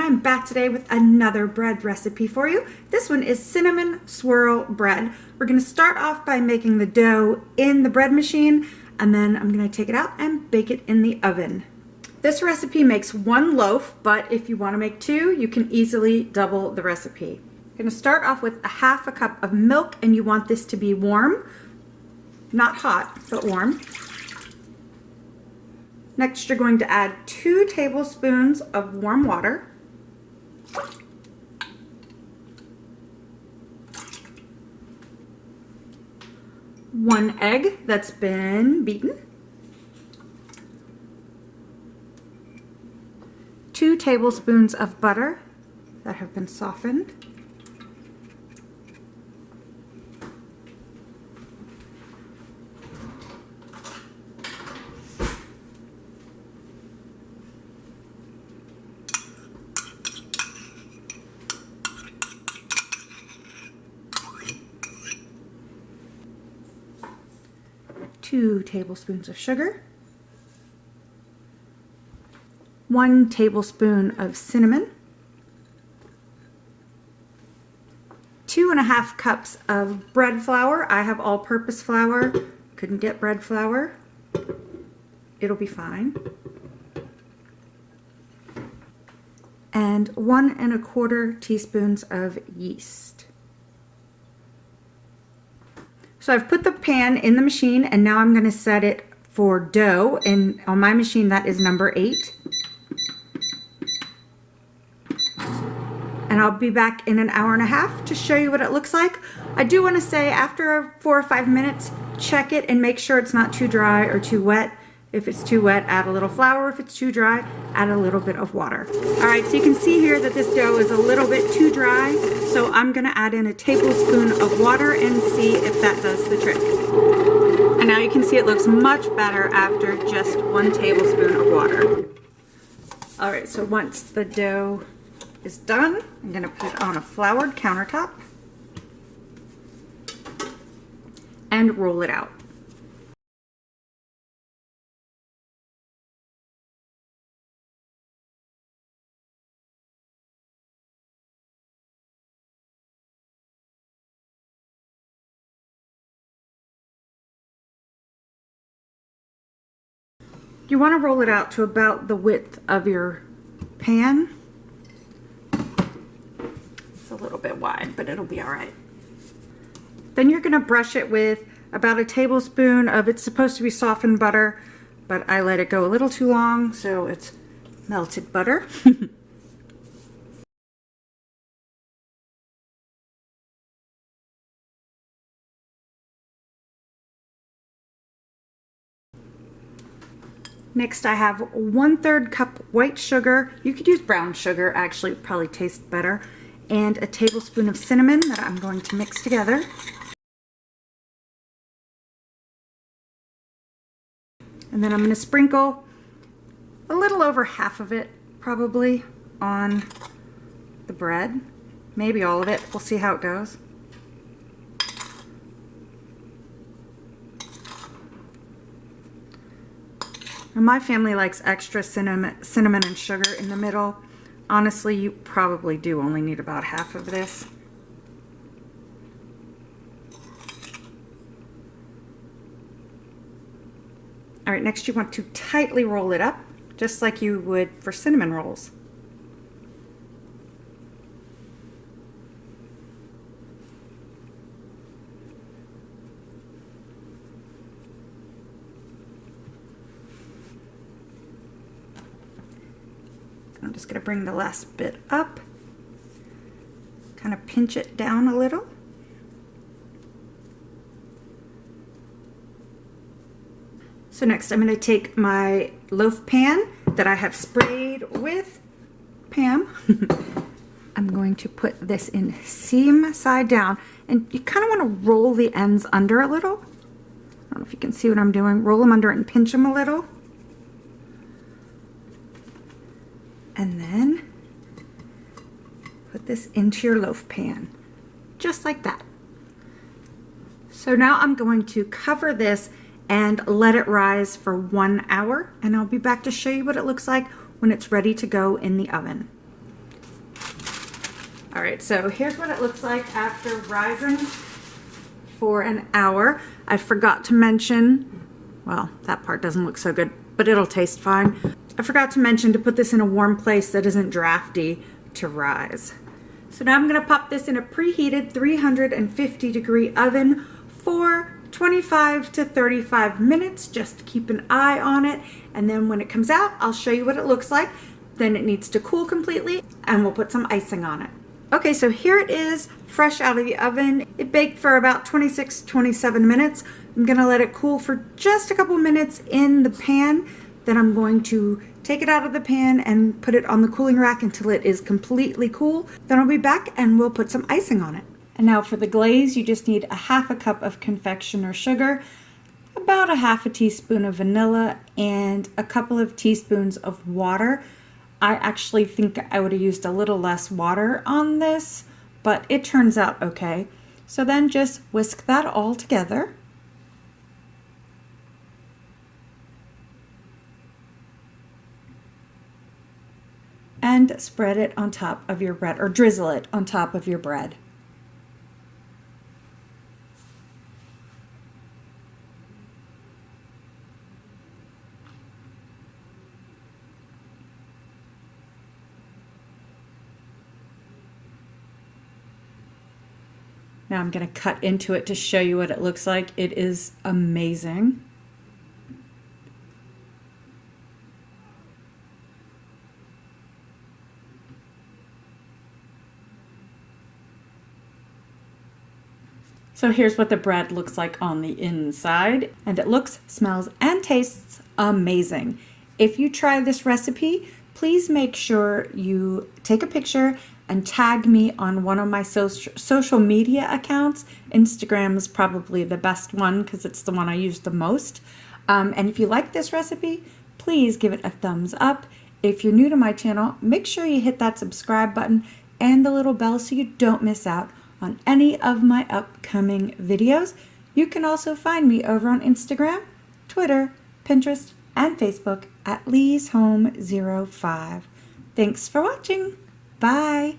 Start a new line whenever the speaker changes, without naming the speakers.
I'm back today with another bread recipe for you. This one is cinnamon swirl bread. We're going to start off by making the dough in the bread machine, and then I'm going to take it out and bake it in the oven. This recipe makes one loaf, but if you want to make two, you can easily double the recipe. You're going to start off with a half a cup of milk, and you want this to be warm, not hot, but warm. Next, you're going to add 2 tablespoons of warm water. One egg that's been beaten. 2 tablespoons of butter that have been softened. Two tablespoons of sugar, 1 tablespoon of cinnamon, 2½ cups of bread flour. I have all-purpose flour. Couldn't get bread flour. It'll be fine. And 1¼ teaspoons of yeast. So I've put the pan in the machine, and now I'm going to set it for dough, and on my machine that is number 8. And I'll be back in an hour and a half to show you what it looks like. I do want to say after 4 or 5 minutes, check it and make sure it's not too dry or too wet. If it's too wet, add a little flour. If it's too dry, add a little bit of water. All right, so you can see here that this dough is a little bit too dry, so I'm gonna add in a tablespoon of water and see if that does the trick. And now you can see it looks much better after just 1 tablespoon of water. All right, so once the dough is done, I'm gonna put it on a floured countertop and roll it out. You want to roll it out to about the width of your pan. It's a little bit wide, but it'll be all right. Then you're going to brush it with about a tablespoon of, it's supposed to be softened butter, but I let it go a little too long, so it's melted butter. Next, I have 1/3 cup white sugar. You could use brown sugar, actually, it probably tastes better. And a tablespoon of cinnamon that I'm going to mix together. And then I'm going to sprinkle a little over half of it, probably, on the bread. Maybe all of it. We'll see how it goes. My family likes extra cinnamon and sugar in the middle. Honestly, you probably do only need about half of this. All right, next you want to tightly roll it up, just like you would for cinnamon rolls. I'm just going to bring the last bit up, kind of pinch it down a little. So next I'm going to take my loaf pan that I have sprayed with Pam. I'm going to put this in seam side down, and you kind of want to roll the ends under a little. I don't know if you can see what I'm doing. Roll them under and pinch them a little. And then put this into your loaf pan, just like that. So now I'm going to cover this and let it rise for 1 hour, and I'll be back to show you what it looks like when it's ready to go in the oven. All right, so here's what it looks like after rising for an hour. I forgot to mention, well, that part doesn't look so good, but it'll taste fine. I forgot to mention to put this in a warm place that isn't drafty to rise. So now I'm gonna pop this in a preheated 350-degree oven for 25 to 35 minutes. Just keep an eye on it. And then when it comes out, I'll show you what it looks like. Then it needs to cool completely and we'll put some icing on it. Okay, so here it is, fresh out of the oven. It baked for about 26-27 minutes. I'm gonna let it cool for just a couple minutes in the pan. Then I'm going to take it out of the pan and put it on the cooling rack until it is completely cool. Then I'll be back and we'll put some icing on it. And now for the glaze, you just need a half a cup of confectioner sugar, about a half a teaspoon of vanilla, and a couple of teaspoons of water. I actually think I would have used a little less water on this, but it turns out okay. So then just whisk that all together. And spread it on top of your bread, or drizzle it on top of your bread. Now I'm going to cut into it to show you what it looks like. It is amazing. So here's what the bread looks like on the inside, and it looks, smells, and tastes amazing. If you try this recipe, please make sure you take a picture and tag me on one of my social media accounts. Instagram is probably the best one because it's the one I use the most. And if you like this recipe, please give it a thumbs up. If you're new to my channel, make sure you hit that subscribe button and the little bell so you don't miss out on any of my upcoming videos. You can also find me over on Instagram, Twitter, Pinterest, and Facebook at LeighsHome05. Thanks for watching. Bye.